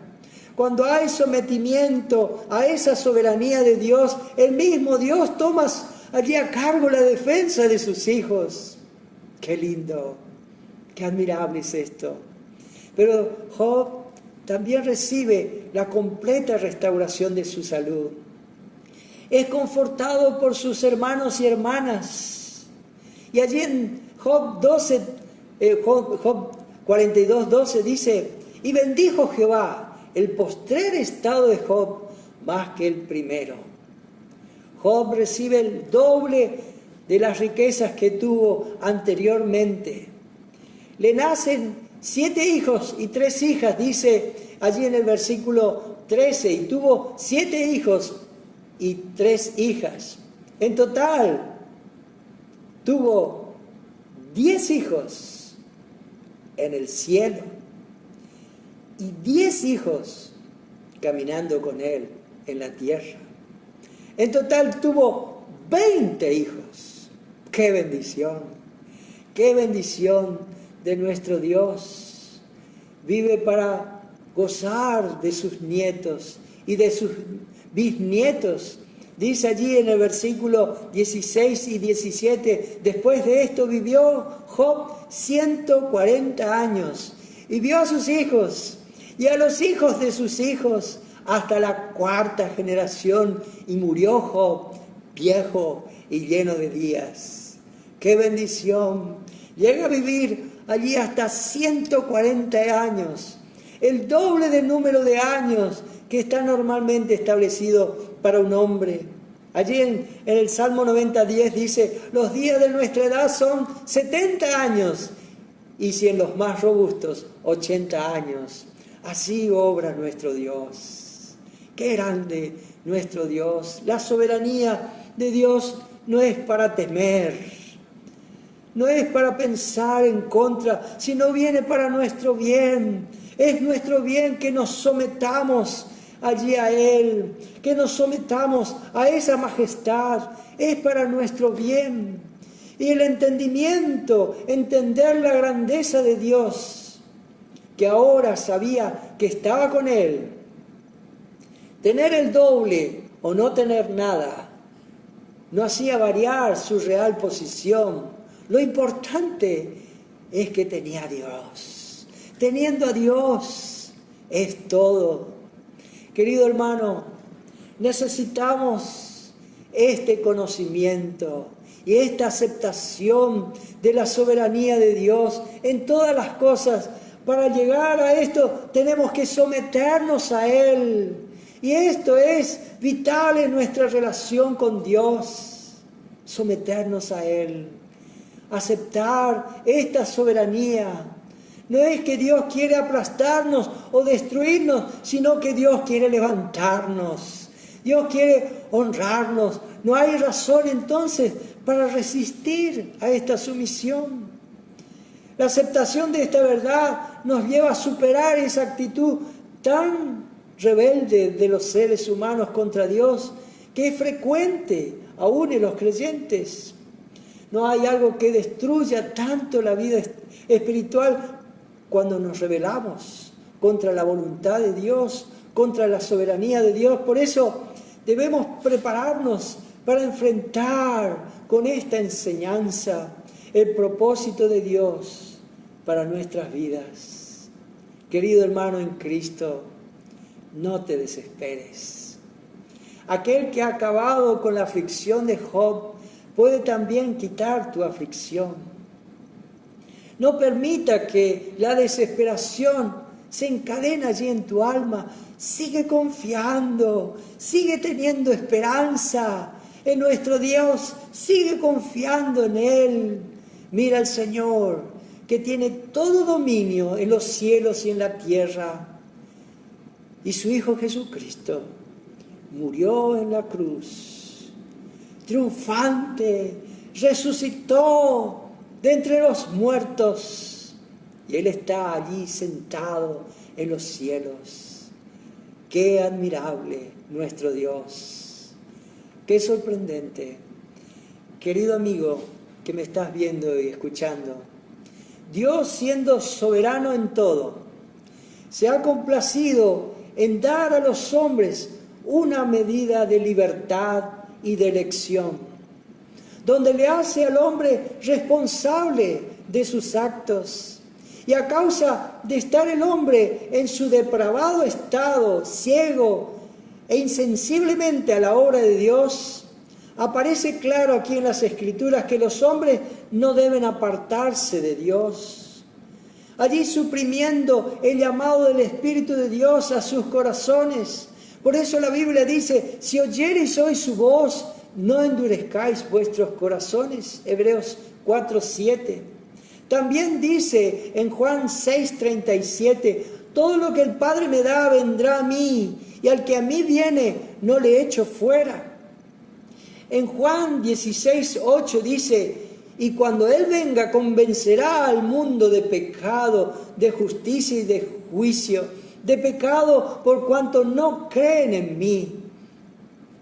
Cuando hay sometimiento a esa soberanía de Dios, el mismo Dios toma allí a cargo la defensa de sus hijos. ¡Qué lindo! ¡Qué admirable es esto! Pero Job también recibe la completa restauración de su salud. Es confortado por sus hermanos y hermanas. Y allí en Job 42:12 dice: y bendijo Jehová el postrer estado de Job más que el primero. Job recibe el doble de las riquezas que tuvo anteriormente. Le nacen 7 hijos y 3 hijas, dice allí en el versículo 13, y tuvo 7 hijos y 3 hijas. En total, tuvo 10 hijos en el cielo y 10 hijos caminando con él en la tierra. En total tuvo 20 hijos. ¡Qué bendición! ¡Qué bendición de nuestro Dios! Vive para gozar de sus nietos y de sus bisnietos. Dice allí en el versículo 16 y 17: después de esto vivió Job 140 años y vio a sus hijos y a los hijos de sus hijos hasta la 4ª generación, y murió Job viejo y lleno de días. ¡Qué bendición! Llega a vivir allí hasta 140 años, el doble del número de años que está normalmente establecido para un hombre. Allí en el Salmo 90:10 dice: los días de nuestra edad son 70 años, y si en los más robustos, 80 años. Así obra nuestro Dios. ¡Qué grande nuestro Dios! La soberanía de Dios no es para temer, no es para pensar en contra, sino viene para nuestro bien. Es nuestro bien que nos sometamos allí a Él, que nos sometamos a esa majestad. Es para nuestro bien. Y el entendimiento, entender la grandeza de Dios, que ahora sabía que estaba con Él. Tener el doble o no tener nada no hacía variar su real posición. Lo importante es que tenía a Dios. Teniendo a Dios es todo. Querido hermano, necesitamos este conocimiento y esta aceptación de la soberanía de Dios en todas las cosas. Para llegar a esto tenemos que someternos a Él. Y esto es vital en nuestra relación con Dios. Someternos a Él. Aceptar esta soberanía. No es que Dios quiere aplastarnos o destruirnos, sino que Dios quiere levantarnos. Dios quiere honrarnos. No hay razón entonces para resistir a esta sumisión. La aceptación de esta verdad nos lleva a superar esa actitud tan rebelde de los seres humanos contra Dios, que es frecuente aún en los creyentes. No hay algo que destruya tanto la vida espiritual cuando nos rebelamos contra la voluntad de Dios, contra la soberanía de Dios. Por eso debemos prepararnos para enfrentar con esta enseñanza el propósito de Dios para nuestras vidas. Querido hermano en Cristo, no te desesperes. Aquel que ha acabado con la aflicción de Job puede también quitar tu aflicción. No permita que la desesperación se encadena allí en tu alma. Sigue confiando, sigue teniendo esperanza en nuestro Dios, sigue confiando en Él. Mira al Señor, que tiene todo dominio en los cielos y en la tierra. Y su Hijo Jesucristo murió en la cruz, triunfante, resucitó de entre los muertos, y Él está allí sentado en los cielos. Qué admirable nuestro Dios, qué sorprendente. Querido amigo que me estás viendo y escuchando, Dios, siendo soberano en todo, se ha complacido en dar a los hombres una medida de libertad y de elección, donde le hace al hombre responsable de sus actos. Y a causa de estar el hombre en su depravado estado, ciego e insensiblemente a la obra de Dios, aparece claro aquí en las Escrituras que los hombres no deben apartarse de Dios. Allí suprimiendo el llamado del Espíritu de Dios a sus corazones. Por eso la Biblia dice, si oyereis hoy su voz, no endurezcáis vuestros corazones. Hebreos 4:7. También dice en Juan 6:37, todo lo que el Padre me da vendrá a mí, y al que a mí viene no le echo fuera. En Juan 16:8 dice, y cuando Él venga convencerá al mundo de pecado, de justicia y de juicio. De pecado por cuanto no creen en mí.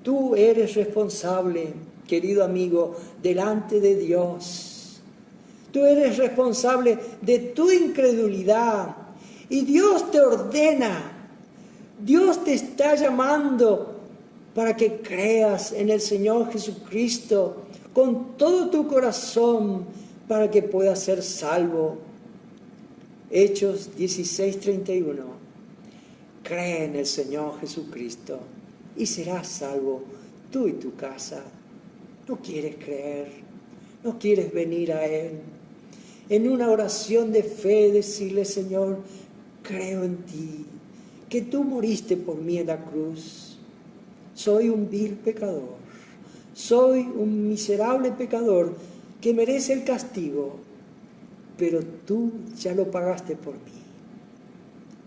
Tú eres responsable, querido amigo, delante de Dios. Tú eres responsable de tu incredulidad. Y Dios te ordena, Dios te está llamando para que creas en el Señor Jesucristo con todo tu corazón, para que puedas ser salvo. Hechos 16:31. Cree en el Señor Jesucristo y serás salvo tú y tu casa. ¿No quieres creer? ¿No quieres venir a Él? En una oración de fe decirle, Señor, creo en ti, que tú moriste por mí en la cruz. Soy un vil pecador. Soy un miserable pecador que merece el castigo, pero tú ya lo pagaste por mí.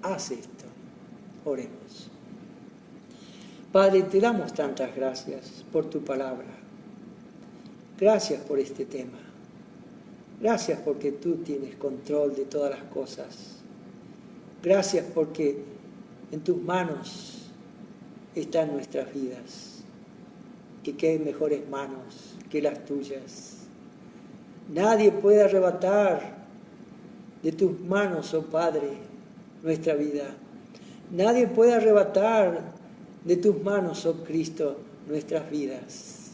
Haz esto. Oremos. Padre, te damos tantas gracias por tu palabra. Gracias por este tema. Gracias porque tú tienes control de todas las cosas. Gracias porque en tus manos están nuestras vidas. Y qué mejores manos que las tuyas. Nadie puede arrebatar de tus manos, oh Padre, nuestra vida. Nadie puede arrebatar de tus manos, oh Cristo, nuestras vidas.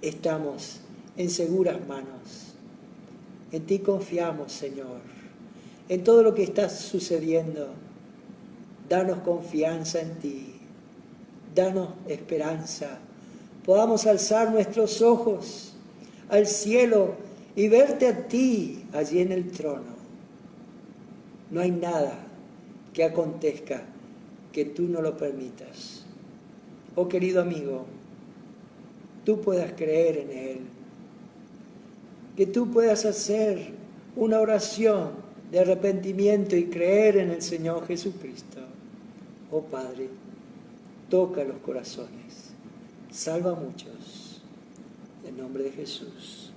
Estamos en seguras manos. En ti confiamos, Señor. En todo lo que está sucediendo, danos confianza en ti. Danos esperanza. Podamos alzar nuestros ojos al cielo y verte a ti allí en el trono. No hay nada que acontezca que tú no lo permitas. Oh querido amigo, tú puedas creer en Él, que tú puedas hacer una oración de arrepentimiento y creer en el Señor Jesucristo. Oh Padre, toca los corazones. Salva a muchos. En nombre de Jesús.